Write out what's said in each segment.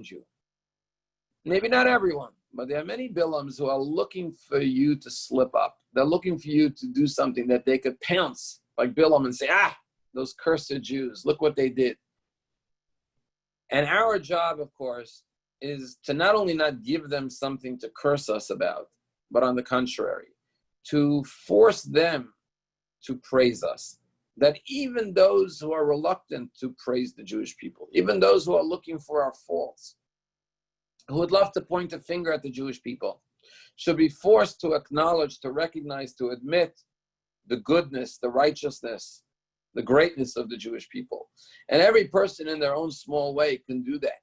you. Maybe not everyone, but there are many Bilams who are looking for you to slip up. They're looking for you to do something that they could pounce like Bilam and say, those cursed Jews, look what they did. And our job, of course, is to not only not give them something to curse us about, but on the contrary, to force them to praise us. That even those who are reluctant to praise the Jewish people, even those who are looking for our faults, who would love to point a finger at the Jewish people, should be forced to acknowledge, to recognize, to admit the goodness, the righteousness, the greatness of the Jewish people. And every person in their own small way can do that.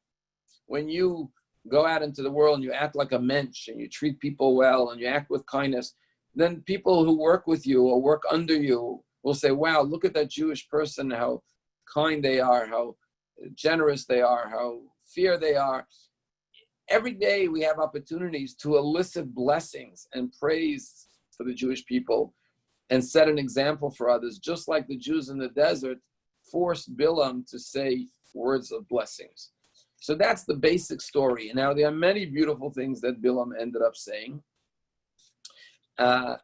When you go out into the world and you act like a mensch and you treat people well and you act with kindness, then people who work with you or work under you will say, wow, look at that Jewish person, how kind they are, how generous they are, how fair they are. Every day we have opportunities to elicit blessings and praise for the Jewish people and set an example for others, just like the Jews in the desert forced Bilam to say words of blessings. So that's the basic story. Now, there are many beautiful things that Bilam ended up saying. And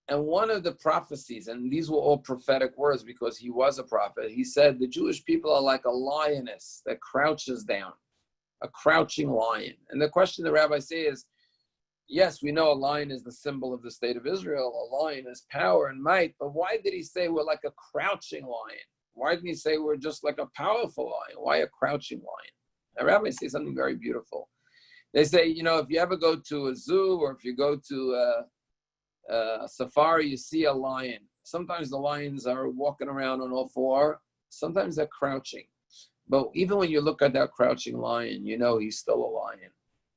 one of the prophecies, and these were all prophetic words because he was a prophet, he said, the Jewish people are like a lioness that crouches down, a crouching lion. And the question the rabbis say is, yes, we know a lion is the symbol of the state of Israel. A lion is power and might. But why did he say we're like a crouching lion? Why didn't he say we're just like a powerful lion? Why a crouching lion? The rabbis say something very beautiful. They say, if you ever go to a zoo or if you go to a safari, you see a lion. Sometimes the lions are walking around on all four. Sometimes they're crouching. But even when you look at that crouching lion, he's still a lion.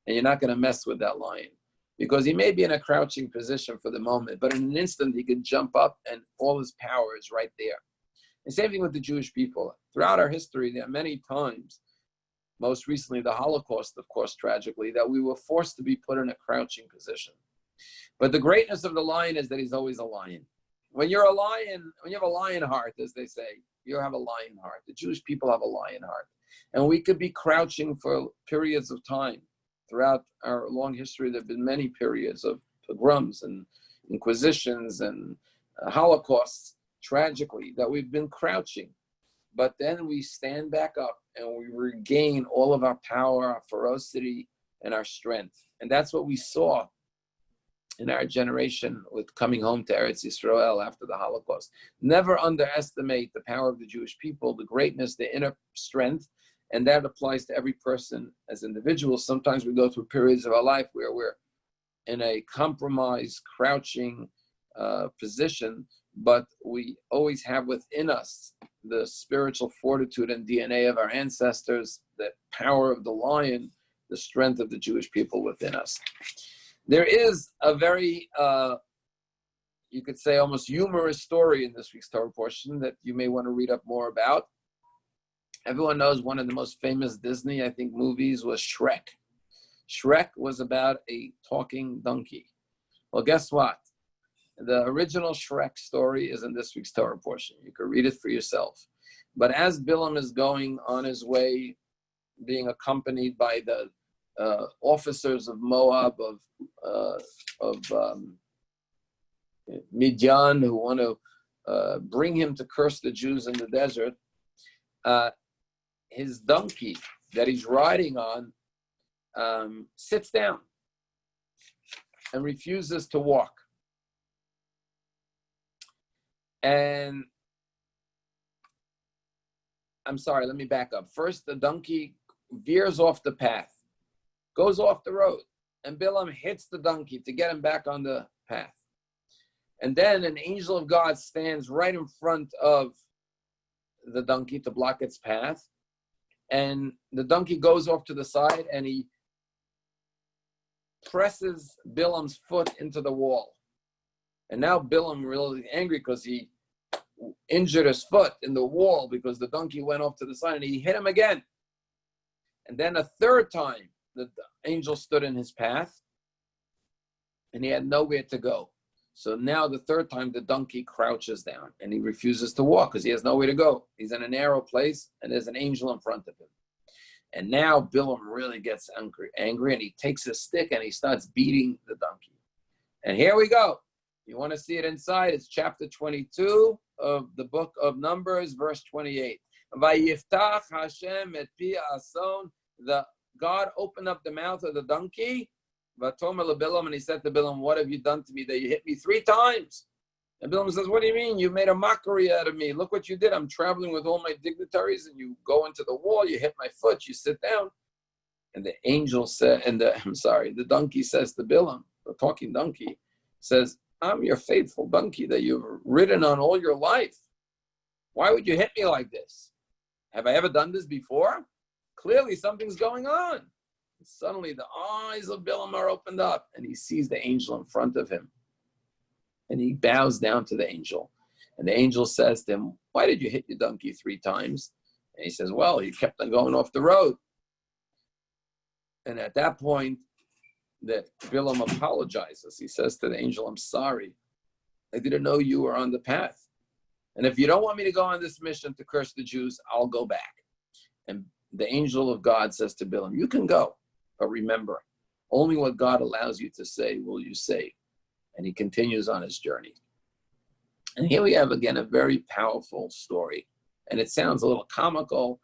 And you're not going to mess with that lion. Because he may be in a crouching position for the moment, but in an instant he could jump up and all his power is right there. The same thing with the Jewish people. Throughout our history, there are many times, most recently the Holocaust, of course, tragically, that we were forced to be put in a crouching position. But the greatness of the lion is that he's always a lion. When you're a lion, when you have a lion heart, as they say, you have a lion heart. The Jewish people have a lion heart. And we could be crouching for periods of time. Throughout our long history, there have been many periods of pogroms and inquisitions and holocausts, tragically, that we've been crouching. But then we stand back up and we regain all of our power, our ferocity, and our strength. And that's what we saw in our generation with coming home to Eretz Yisrael after the Holocaust. Never underestimate the power of the Jewish people, the greatness, the inner strength. And that applies to every person as individuals. Sometimes we go through periods of our life where we're in a compromised, crouching position, but we always have within us the spiritual fortitude and DNA of our ancestors, the power of the lion, the strength of the Jewish people within us. There is a very, you could say almost humorous story in this week's Torah portion that you may want to read up more about. Everyone knows one of the most famous Disney, I think, movies was Shrek. Shrek was about a talking donkey. Well, guess what? The original Shrek story is in this week's Torah portion. You can read it for yourself. But as Bilam is going on his way, being accompanied by the officers of Moab, of Midian, who want to bring him to curse the Jews in the desert, his donkey that he's riding on sits down and refuses to walk. And I'm sorry, let me back up. First, the donkey veers off the path, goes off the road, and Bilam hits the donkey to get him back on the path. And then an angel of God stands right in front of the donkey to block its path. And the donkey goes off to the side and he presses Bilam's foot into the wall. And now Bilam really angry because he injured his foot in the wall because the donkey went off to the side and he hit him again. And then a third time, the angel stood in his path and he had nowhere to go. So now the third time the donkey crouches down and he refuses to walk because he has nowhere to go. He's in a narrow place and there's an angel in front of him. And now Bilam really gets angry, and he takes a stick and he starts beating the donkey. And here we go. You want to see it inside? It's chapter 22 of the book of Numbers, verse 28. Vayiftach Hashem et pi ason. The God opened up the mouth of the donkey. Vatomer leBilam, and he said to Bilam, "What have you done to me that you hit me 3 times?" And Bilam says, "What do you mean? You made a mockery out of me. Look what you did. I'm traveling with all my dignitaries, and you go into the wall. You hit my foot. You sit down." And the angel said, the donkey says to Bilam, the talking donkey, says, "I'm your faithful donkey that you've ridden on all your life. Why would you hit me like this? Have I ever done this before? Clearly something's going on." And suddenly the eyes of Bilam are opened up, and he sees the angel in front of him. And he bows down to the angel. And the angel says to him, "Why did you hit your donkey 3 times? And he says, "Well, he kept on going off the road." And at that point, that Bilam apologizes. He says to the angel, "I'm sorry. I didn't know you were on the path. And if you don't want me to go on this mission to curse the Jews, I'll go back." And the angel of God says to Bilam, "You can go, but remember, only what God allows you to say will you say." And he continues on his journey. And here we have, again, a very powerful story. And it sounds a little comical.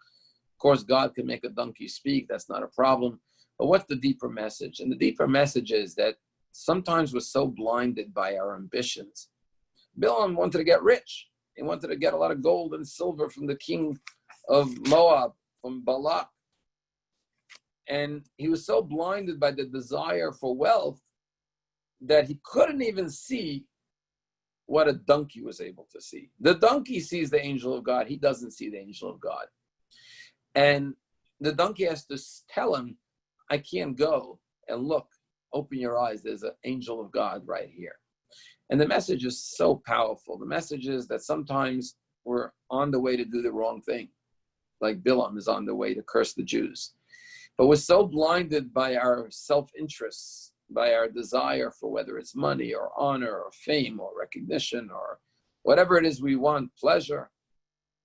Of course, God can make a donkey speak. That's not a problem. But what's the deeper message? And the deeper message is that sometimes we're so blinded by our ambitions. Bilam wanted to get rich. He wanted to get a lot of gold and silver from the king of Moab, from Balak. And he was so blinded by the desire for wealth that he couldn't even see what a donkey was able to see. The donkey sees the angel of God. He doesn't see the angel of God. And the donkey has to tell him, "I can't go. And look, open your eyes. There's an angel of God right here." And the message is so powerful. The message is that sometimes we're on the way to do the wrong thing, like Bilam is on the way to curse the Jews. But we're so blinded by our self-interests, by our desire for whether it's money or honor or fame or recognition or whatever it is we want, pleasure,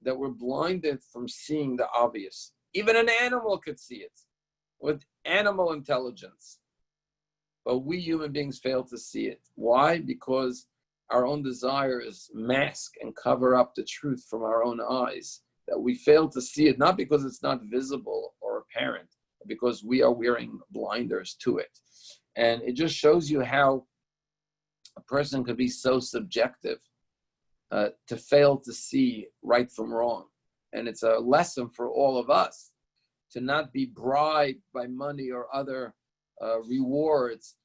that we're blinded from seeing the obvious. Even an animal could see it with animal intelligence. But we human beings fail to see it. Why? Because our own desires mask and cover up the truth from our own eyes. That we fail to see it, not because it's not visible or apparent, but because we are wearing blinders to it. And it just shows you how a person could be so subjective to fail to see right from wrong. And it's a lesson for all of us to not be bribed by money or other rewards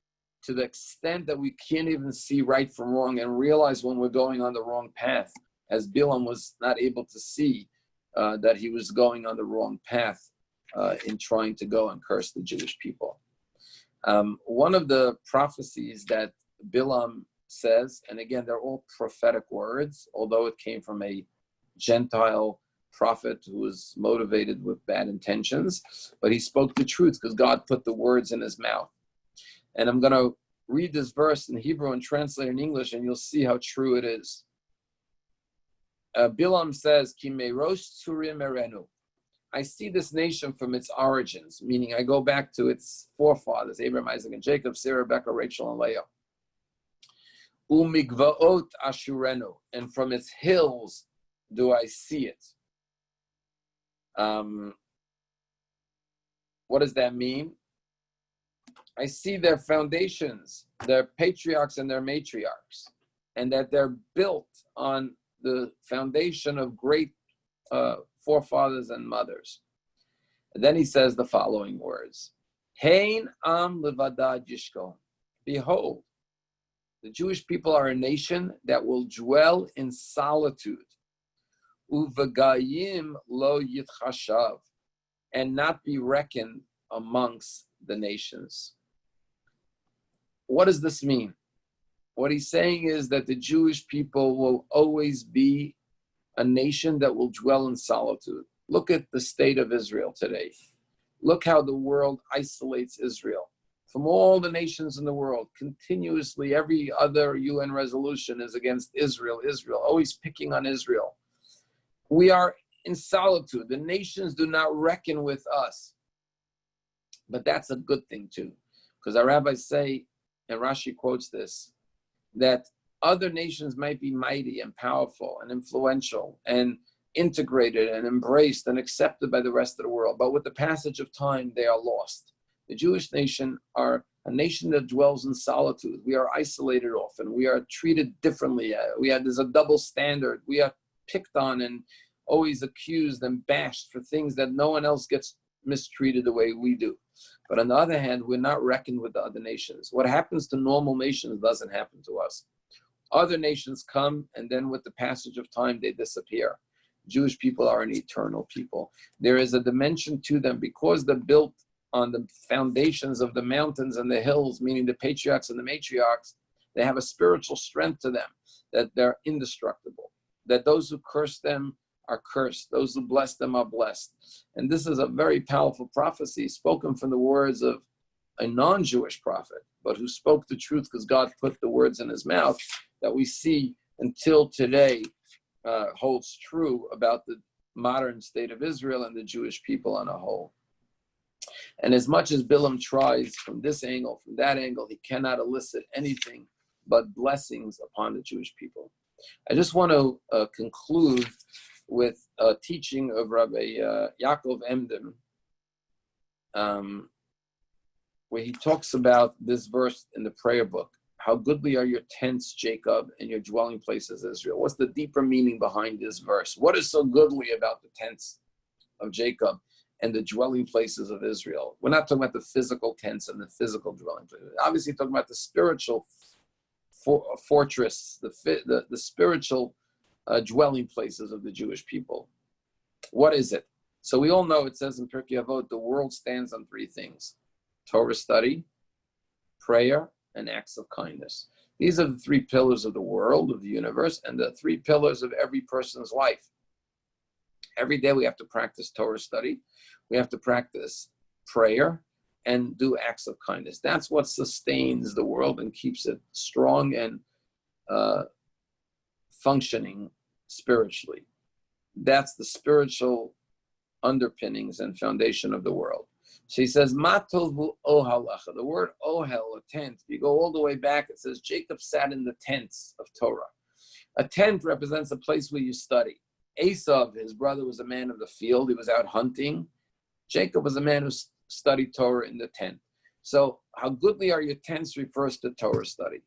to the extent that we can't even see right from wrong and realize when we're going on the wrong path, as Bilam was not able to see that he was going on the wrong path in trying to go and curse the Jewish people. One of the prophecies that Bilam says, and again, they're all prophetic words, although it came from a Gentile prophet who was motivated with bad intentions, but he spoke the truth because God put the words in his mouth. And I'm going to read this verse in Hebrew and translate in English, and you'll see how true it is. Bilam says, Ki meirosh tzurim erenu. I see this nation from its origins, meaning I go back to its forefathers, Abraham, Isaac, and Jacob, Sarah, Rebecca, Rachel, and Leah. Umigvaot ashurenu, and from its hills do I see it. What does that mean? I see their foundations, their patriarchs and their matriarchs, and that they're built on the foundation of great forefathers and mothers. And then he says the following words: Hein am levadad yishkon. Behold, the Jewish people are a nation that will dwell in solitude. Uvagayim lo yitchashav, and not be reckoned amongst the nations. What does this mean? What he's saying is that the Jewish people will always be a nation that will dwell in solitude. Look at the state of Israel today. Look how the world isolates Israel from all the nations in the world. Continuously, every other UN resolution is against Israel, always picking on Israel. We are in solitude. The nations do not reckon with us. But that's a good thing too, because our rabbis say, and Rashi quotes this, that other nations might be mighty and powerful and influential and integrated and embraced and accepted by the rest of the world, but with the passage of time, they are lost. The Jewish nation are a nation that dwells in solitude. We are isolated often. We are treated differently. There's a double standard. We are picked on and always accused and bashed for things that no one else gets mistreated the way we do. But on the other hand, we're not reckoned with the other nations. What happens to normal nations doesn't happen to us. Other nations come, and then with the passage of time, they disappear. Jewish people are an eternal people. There is a dimension to them because they're built on the foundations of the mountains and the hills, meaning the patriarchs and the matriarchs. They have a spiritual strength to them, that they're indestructible, that those who curse them are cursed, those who bless them are blessed. And this is a very powerful prophecy spoken from the words of a non-Jewish prophet, but who spoke the truth because God put the words in his mouth, that we see until today holds true about the modern state of Israel and the Jewish people on a whole. And as much as Bilam tries from this angle, from that angle, he cannot elicit anything but blessings upon the Jewish people. I just want to conclude with a teaching of Rabbi Yaakov Emden, where he talks about this verse in the prayer book. How goodly are your tents, Jacob, and your dwelling places, Israel. What's the deeper meaning behind this verse? What is so goodly about the tents of Jacob and the dwelling places of Israel? We're not talking about the physical tents and the physical dwelling places. Obviously, talking about the spiritual fortress, the spiritual dwelling places of the Jewish people. What is it? So we all know it says in Pirkei Avot, the world stands on three things: Torah study, prayer, and acts of kindness. These are the three pillars of the world, of the universe, and the three pillars of every person's life. Every day we have to practice Torah study, we have to practice prayer, and do acts of kindness. That's what sustains the world and keeps it strong and functioning spiritually. That's the spiritual underpinnings and foundation of the world. So he says, Matov ohalacha. The word ohel, a tent, if you go all the way back, it says Jacob sat in the tents of Torah. A tent represents a place where you study. Esav, his brother, was a man of the field. He was out hunting. Jacob was a man who studied Torah in the tent. So how goodly are your tents refers to Torah study.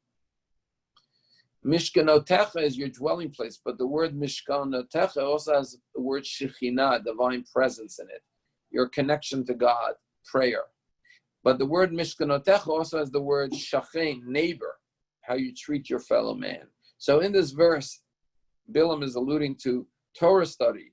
Mishkanotecha is your dwelling place, but the word Mishkanotecha also has the word Shekhinah, divine presence in it. Your connection to God, prayer. But the word Mishkanotecha also has the word Shachen, neighbor, how you treat your fellow man. So in this verse, Bilam is alluding to Torah study,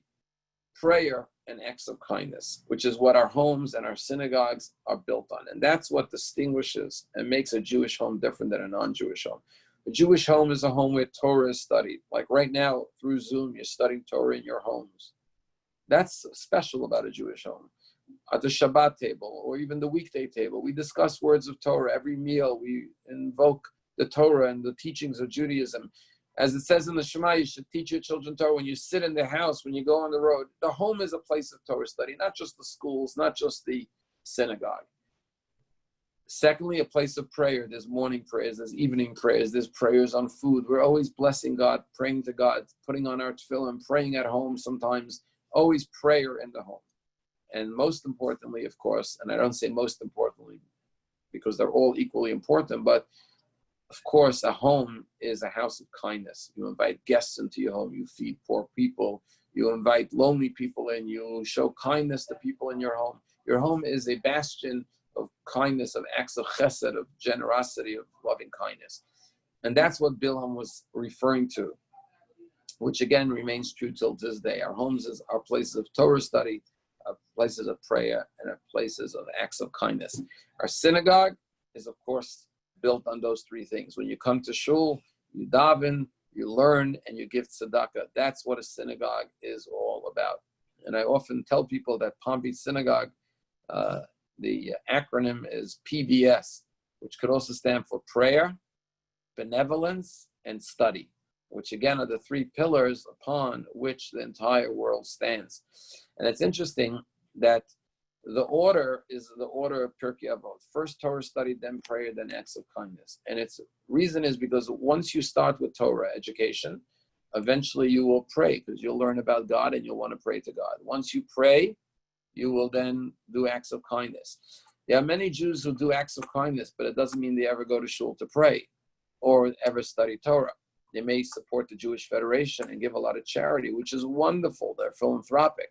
prayer, and acts of kindness, which is what our homes and our synagogues are built on. And that's what distinguishes and makes a Jewish home different than a non-Jewish home. A Jewish home is a home where Torah is studied. Like right now, through Zoom, you're studying Torah in your homes. That's special about a Jewish home. At the Shabbat table, or even the weekday table, we discuss words of Torah. Every meal, we invoke the Torah and the teachings of Judaism. As it says in the Shema, you should teach your children Torah when you sit in the house, when you go on the road. The home is a place of Torah study, not just the schools, not just the synagogue. Secondly, a place of prayer. There's morning prayers, there's evening prayers, there's prayers on food. We're always blessing God, praying to God, putting on our tefillin, praying at home sometimes, always prayer in the home. And most importantly, of course, and I don't say most importantly because they're all equally important, but of course, a home is a house of kindness. You invite guests into your home, you feed poor people, you invite lonely people in, you show kindness to people in your home. Your home is a bastion of kindness, of acts of chesed, of generosity, of loving kindness. And that's what Bilam was referring to, which again remains true till this day. Our homes are places of Torah study, our places of prayer, and our places of acts of kindness. Our synagogue is, of course, built on those three things. When you come to shul, you daven, you learn, and you give tzedakah. That's what a synagogue is all about. And I often tell people that Palm Beach Synagogue, the acronym is PBS, which could also stand for prayer, benevolence, and study, which again are the three pillars upon which the entire world stands. And it's interesting that The order is the order of Pirkei Avot. First Torah study, then prayer, then acts of kindness. And its reason is because once you start with Torah education, eventually you will pray because you'll learn about God and you'll want to pray to God. Once you pray, you will then do acts of kindness. There are many Jews who do acts of kindness, but it doesn't mean they ever go to shul to pray or ever study Torah. They may support the Jewish Federation and give a lot of charity, which is wonderful. They're philanthropic.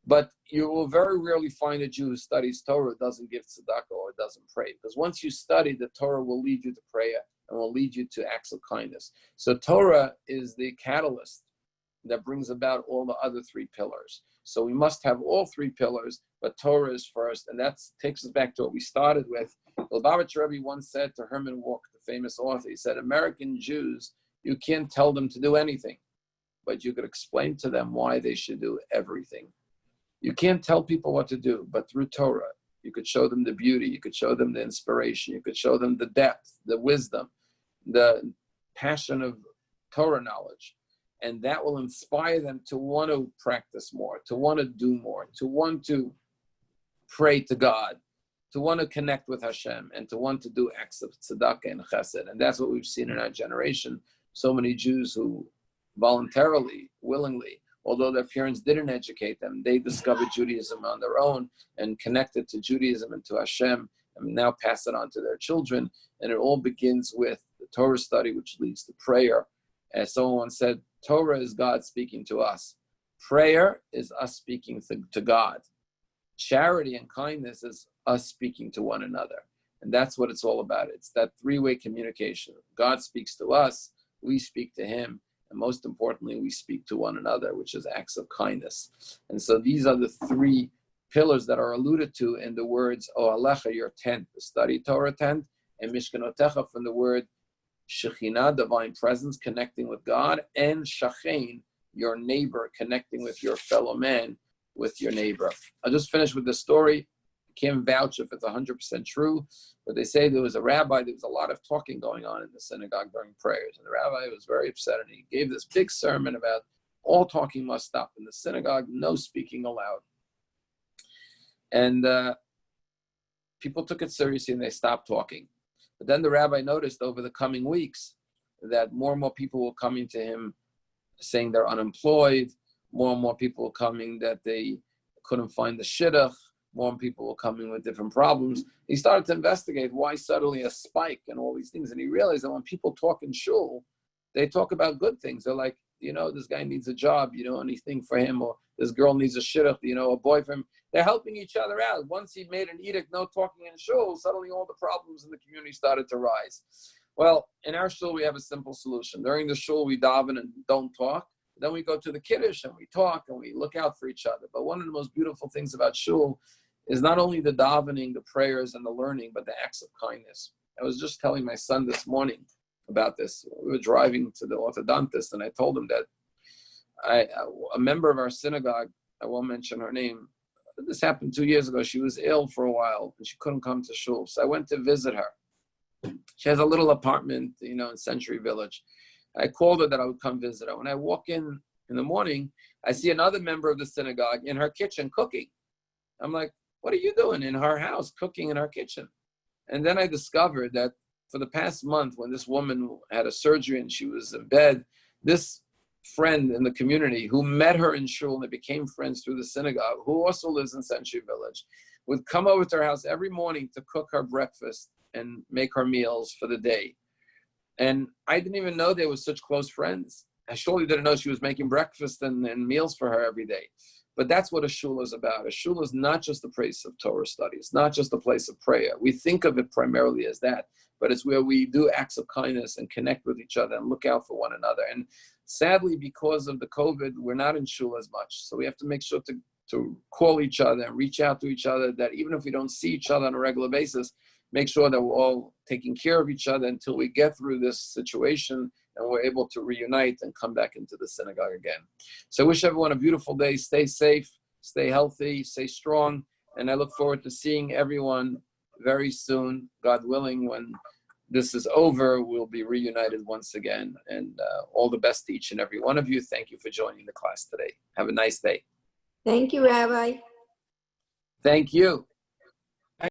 But you will very rarely find a Jew who studies Torah, doesn't give tzedakah, or doesn't pray. Because once you study, the Torah will lead you to prayer and will lead you to acts of kindness. So Torah is the catalyst that brings about all the other three pillars. So we must have all three pillars, but Torah is first. And that takes us back to what we started with. Lubavitcher Rebbe once said to Herman Wouk, the famous author, he said, American Jews, you can't tell them to do anything, but you could explain to them why they should do everything. You can't tell people what to do, but through Torah, you could show them the beauty, you could show them the inspiration, you could show them the depth, the wisdom, the passion of Torah knowledge. And that will inspire them to want to practice more, to want to do more, to want to pray to God, to want to connect with Hashem, and to want to do acts of tzedakah and chesed. And that's what we've seen in our generation. So many Jews who voluntarily, willingly, although their parents didn't educate them, they discovered Judaism on their own and connected to Judaism and to Hashem, and now pass it on to their children. And it all begins with the Torah study, which leads to prayer. As someone said, Torah is God speaking to us. Prayer is us speaking to God. Charity and kindness is us speaking to one another. And that's what it's all about. It's that three-way communication. God speaks to us, we speak to him, and most importantly, we speak to one another, which is acts of kindness. And so these are the three pillars that are alluded to in the words, O Alecha, your tent, the study Torah tent, and Mishkanotecha from the word Shekhinah, divine presence, connecting with God, and Shachain, your neighbor, connecting with your fellow man, with your neighbor. I'll just finish with this story. I can't vouch if it's 100% true, but they say there was a rabbi, there was a lot of talking going on in the synagogue during prayers, and the rabbi was very upset, and he gave this big sermon about all talking must stop in the synagogue, no speaking allowed. And people took it seriously and they stopped talking. But then the rabbi noticed over the coming weeks that more and more people were coming to him saying they're unemployed, more and more people were coming that they couldn't find the shidduch, more people were coming with different problems. He started to investigate why suddenly a spike and all these things. And he realized that when people talk in shul, they talk about good things. They're like, this guy needs a job, anything for him, or this girl needs a shidduch, a boyfriend. They're helping each other out. Once he made an edict, no talking in shul, suddenly all the problems in the community started to rise. Well, in our shul, we have a simple solution. During the shul, we daven and don't talk. Then we go to the kiddush and we talk and we look out for each other. But one of the most beautiful things about shul is not only the davening, the prayers, and the learning, but the acts of kindness. I was just telling my son this morning about this. We were driving to the orthodontist, and I told him that a member of our synagogue, I won't mention her name, this happened 2 years ago. She was ill for a while, and she couldn't come to shul. So I went to visit her. She has a little apartment, in Century Village. I called her that I would come visit her. When I walk in the morning, I see another member of the synagogue in her kitchen cooking. I'm like, what are you doing in her house, cooking in her kitchen? And then I discovered that for the past month, when this woman had a surgery and she was in bed, this friend in the community who met her in shul and they became friends through the synagogue, who also lives in Century Village, would come over to her house every morning to cook her breakfast and make her meals for the day. And I didn't even know they were such close friends. I surely didn't know she was making breakfast and meals for her every day. But that's what a shul is about. A shul is not just a place of Torah study. It's not just a place of prayer. We think of it primarily as that, but it's where we do acts of kindness and connect with each other and look out for one another. And sadly, because of the COVID, we're not in shul as much. So we have to make sure to call each other and reach out to each other, that even if we don't see each other on a regular basis, make sure that we're all taking care of each other until we get through this situation and we're able to reunite and come back into the synagogue again. So I wish everyone a beautiful day. Stay safe, stay healthy, stay strong. And I look forward to seeing everyone very soon. God willing, when this is over, we'll be reunited once again. And all the best to each and every one of you. Thank you for joining the class today. Have a nice day. Thank you, Rabbi. Thank you.